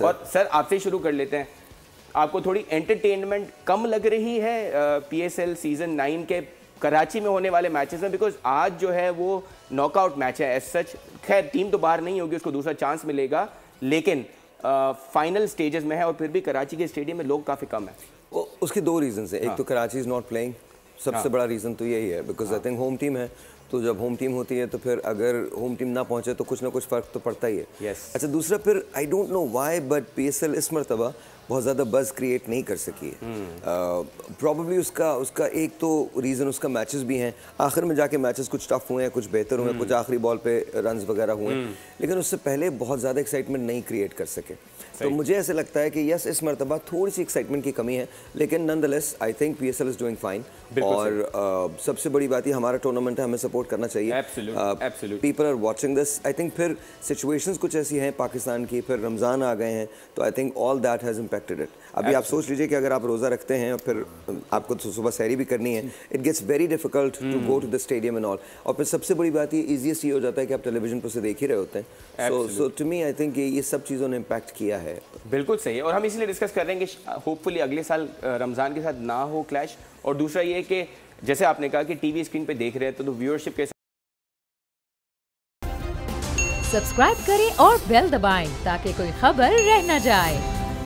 और सर आपसे शुरू कर लेते हैं, आपको थोड़ी एंटरटेनमेंट कम लग रही है PSL सीजन 9 के कराची में होने वाले मैचेस में? बिकॉज आज जो है वो नॉकआउट मैच है एज सच, खैर टीम तो बाहर नहीं होगी, उसको दूसरा चांस मिलेगा, लेकिन फाइनल स्टेजेस में है और फिर भी कराची के स्टेडियम में लोग काफ़ी कम है। उसके दो रीजन है, एक तो कराची इज़ नॉट प्लेइंग, सबसे बड़ा रीज़न तो यही है, because I think home team है, तो जब होम टीम होती है तो फिर अगर होम टीम ना पहुंचे तो कुछ ना कुछ फ़र्क तो पड़ता ही है। अच्छा, दूसरा फिर I don't know why but PSL इस मरतबा बहुत ज़्यादा बज़ क्रिएट नहीं कर सकी है। प्रॉबेबली उसका एक तो रीज़न उसका मैचेस भी हैं, आखिर में जाके मैचेस कुछ टफ हुए हैं, कुछ बेहतर हुए हैं, कुछ आखिरी बॉल पे रन्स वगैरह हुए हैं, लेकिन उससे पहले बहुत ज़्यादा एक्साइटमेंट नहीं क्रिएट कर सके। तो मुझे ऐसे लगता है कि यस, इस मरतबा थोड़ी सी एक्साइटमेंट की कमी है, लेकिन nonetheless I think PSL is doing fine. और सबसे बड़ी बात ये हमारा टूर्नामेंट है, हमें सपोर्ट करना चाहिए। People are watching this. I think फिर सिचुएशंस कुछ ऐसी हैं पाकिस्तान की, फिर रमज़ान आ गए हैं, तो I think all that has impacted it. अभी आप सोच लीजिए कि अगर आप रोज़ा रखते हैं और फिर आपको तो सुबह सहरी भी करनी है, it gets very difficult to go to the stadium and all. और फिर सबसे बड़ी बात ये ईजीएस्ट ये हो जाता है कि आप टेलीविजन पर से देख ही रहे होते हैं। सो टू मी आई थिंक ये सब चीज़ों ने इम्पैक्ट किया है। बिल्कुल सही है, और हम इसलिए डिस्कस कर रहे हैं कि होपफुली अगले साल रमज़ान के साथ ना हो क्लैश। और दूसरा ये कि जैसे आपने कहा कि टीवी स्क्रीन पे देख रहे हैं तो व्यूअरशिप के सब्सक्राइब करें और बेल दबाएं ताकि कोई खबर रह न जाए।